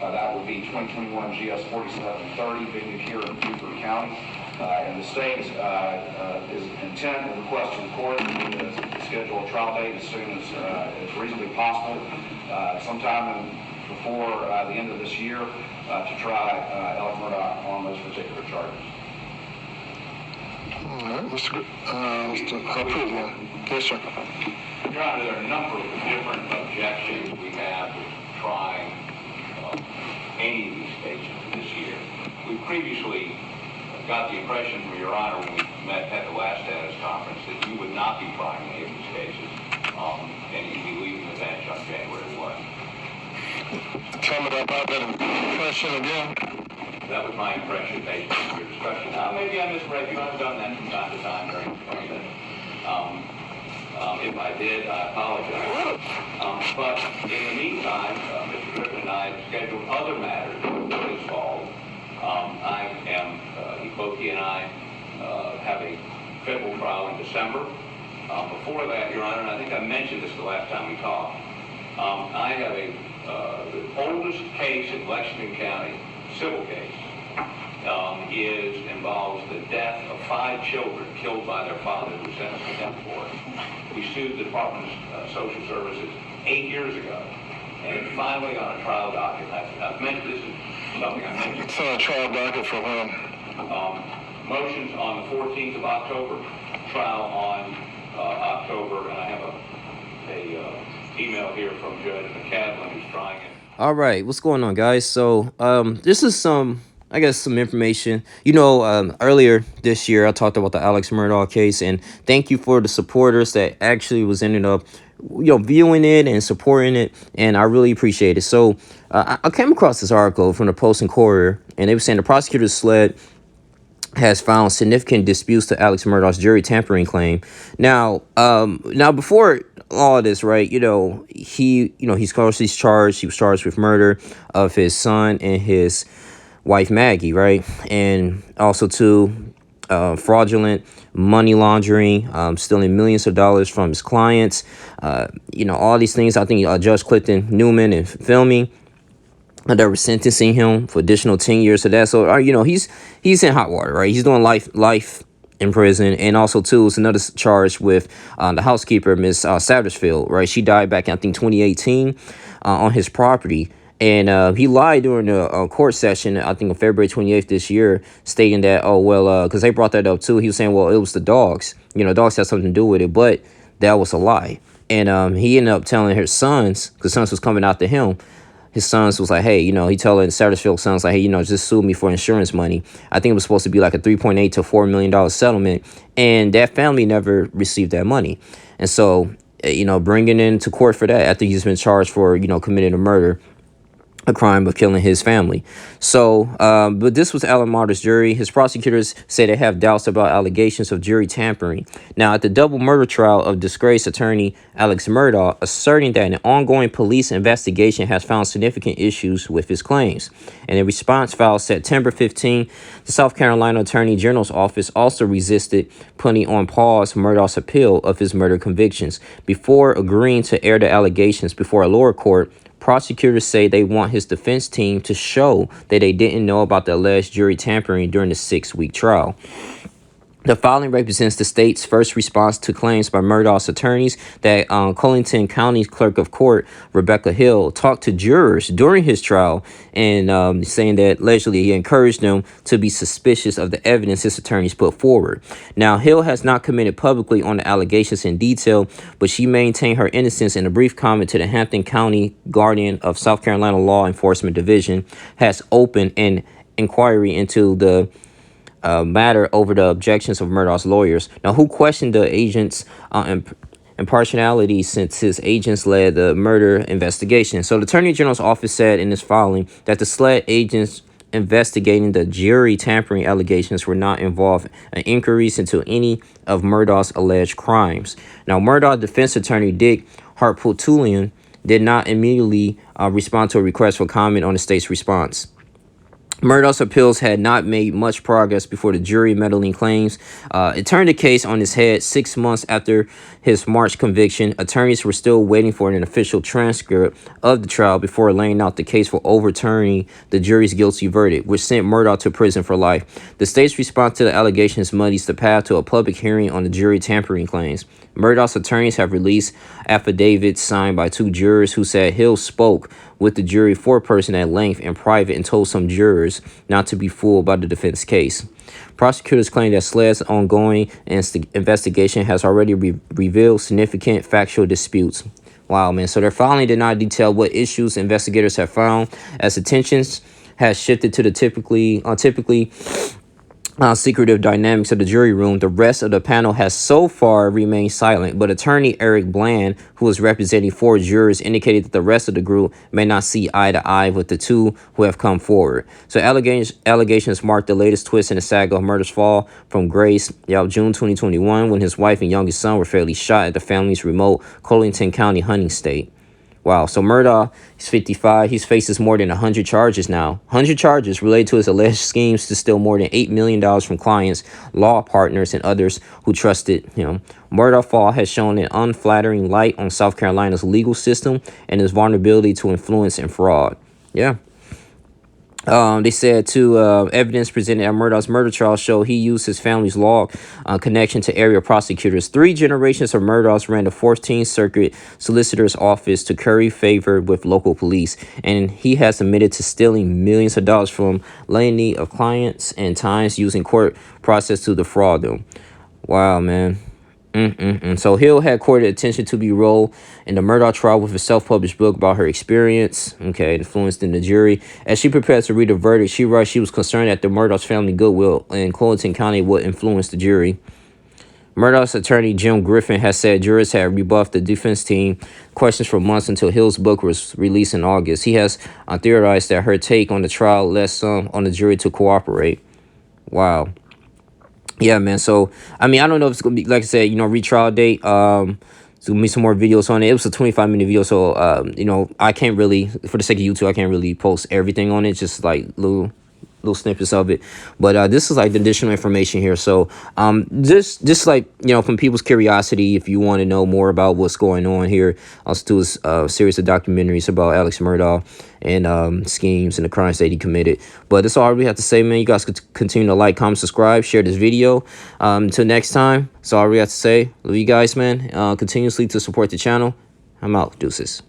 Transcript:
That would be 2021 GS 4730, venue here in Beaufort County. And the state's intent and request to the court to schedule a trial date as soon as reasonably possible, sometime before the end of this year, to try Alec Murdaugh on those particular charges. All right, Mr. President. Yes, sir. Your Honor, there are a number of different objections we have to trying any of these cases this year. We previously got the impression from Your Honor when we met at the last status conference that you would not be trying any of these cases, and you'd be leaving the bench on January 1. Tell me about that impression again. That was my impression based on your discussion. Maybe I misread you. I've done that from time to time during the process. If I did, I apologize. But in the meantime, Mr. Griffin and I scheduled other matters for this fall. Both he and I have a federal trial in December. Before that, Your Honor, and I think I mentioned this the last time we talked, I have the oldest case in Lexington County, civil case, involves the death of 5 children killed by their father who was sentenced to death for it. We sued the Department of Social Services 8 years ago, and finally on a trial docket. I've mentioned this is something I mentioned. It's on a trial docket for when? Motions on the 14th of October, trial on October, and I have a email here from Judge McCadlin who's trying it. All right, what's going on, guys? So this is some information. Earlier this year I talked about the Alex Murdaugh case, and thank you for the supporters that actually was ended up viewing it and supporting it, and I really appreciate it. So I came across this article from the Post and Courier, and they were saying the prosecutor's SLED has found significant disputes to Alex Murdaugh's jury tampering claim. Now before all of this, right, he's charged. He was charged with murder of his son and his wife Maggie, right, and also fraudulent money laundering, stealing millions of dollars from his clients, all these things. I think Judge Clifton Newman and filming, they were sentencing him for additional 10 years of that. So, he's in hot water, right? He's doing life in prison. And also, too, it's another charge with the housekeeper, Miss Satterfield, right? She died back in, I think, 2018 on his property. And he lied during the court session, I think on February 28th this year, stating that, because they brought that up, too. He was saying, well, it was the dogs. Dogs had something to do with it. But that was a lie. And he ended up telling his sons, because sons was coming after him, his sons was like, hey, he telling Satterfield's sons like, hey, just sue me for insurance money. I think it was supposed to be like a $3.8 to $4 million settlement. And that family never received that money. And so, bringing into court for that after he's been charged for, committing a murder, a crime of killing his family. So, but this was Alec Murdaugh's jury. His prosecutors say they have doubts about allegations of jury tampering. Now, at the double murder trial of disgraced attorney Alex Murdaugh, asserting that an ongoing police investigation has found significant issues with his claims. And in response filed September 15, the South Carolina Attorney General's office also resisted putting on pause Murdaugh's appeal of his murder convictions. Before agreeing to air the allegations before a lower court, prosecutors say they want his defense team to show that they didn't know about the alleged jury tampering during the 6-week trial. The filing represents the state's first response to claims by Murdaugh's attorneys that Collington County Clerk of Court, Rebecca Hill, talked to jurors during his trial and saying that allegedly he encouraged them to be suspicious of the evidence his attorneys put forward. Now, Hill has not commented publicly on the allegations in detail, but she maintained her innocence in a brief comment to the Hampton County Guardian of South Carolina Law Enforcement Division, has opened an inquiry into the matter over the objections of Murdaugh's lawyers. Now, who questioned the agent's impartiality since his agents led the murder investigation? So the Attorney General's office said in this filing that the SLED agents investigating the jury tampering allegations were not involved in inquiries into any of Murdaugh's alleged crimes. Now, Murdaugh defense attorney Dick Harpootlian did not immediately respond to a request for comment on the state's response. Murdaugh's appeals had not made much progress before the jury meddling claims. It turned the case on its head 6 months after his March conviction. Attorneys were still waiting for an official transcript of the trial before laying out the case for overturning the jury's guilty verdict, which sent Murdaugh to prison for life. The state's response to the allegations muddies the path to a public hearing on the jury tampering claims. Murdaugh's attorneys have released affidavits signed by 2 jurors who said Hill spoke with the jury foreperson at length in private and told some jurors not to be fooled by the defense case. Prosecutors claim that SLED's ongoing investigation has already revealed significant factual disputes. Wow, man. So their filing did not detail what issues investigators have found, as attentions has shifted to the typically secretive dynamics of the jury room. The rest of the panel has so far remained silent, but attorney Eric Bland, who is representing 4 jurors, indicated that the rest of the group may not see eye to eye with the 2 who have come forward. So allegations mark the latest twist in the saga of Murdaugh's fall from grace. June 2021, when his wife and youngest son were fatally shot at the family's remote Colington County hunting state. Wow. So Murdaugh, he's 55. He faces more than 100 charges now. 100 charges related to his alleged schemes to steal more than $8 million from clients, law partners, and others who trusted him. Murdaugh's fall has shown an unflattering light on South Carolina's legal system and its vulnerability to influence and fraud. Yeah. They said, too, evidence presented at Murdaugh's murder trial show he used his family's law connection to area prosecutors. 3 generations of Murdaughs ran the 14th Circuit Solicitor's Office to curry favor with local police, and he has admitted to stealing millions of dollars from litany of clients and times using court process to defraud them. Wow, man. So Hill had courted attention to be role in the Murdaugh trial with a self-published book about her experience, influenced in the jury. As she prepared to read the verdict, she writes she was concerned that the Murdaugh's family goodwill in Colington County would influence the jury. Murdaugh's attorney Jim Griffin has said jurors had rebuffed the defense team questions for months until Hill's book was released in August. He has theorized that her take on the trial led some on the jury to cooperate. Wow. Yeah, man. So, I mean, I don't know if it's going to be, like I said, retrial date. It's going to be some more videos on it. It was a 25-minute video. So, I can't really, for the sake of YouTube, I can't really post everything on it. Just like little snippets of it. But this is like the additional information here. So, just like, from people's curiosity, if you want to know more about what's going on here, I'll do a series of documentaries about Alex Murdaugh and schemes and the crimes that he committed. But that's all we have to say, man. You guys could continue to like, comment, subscribe, share this video. Until next time, that's all we have to say. Love you guys, man. Continuously to support the channel. I'm out. Deuces.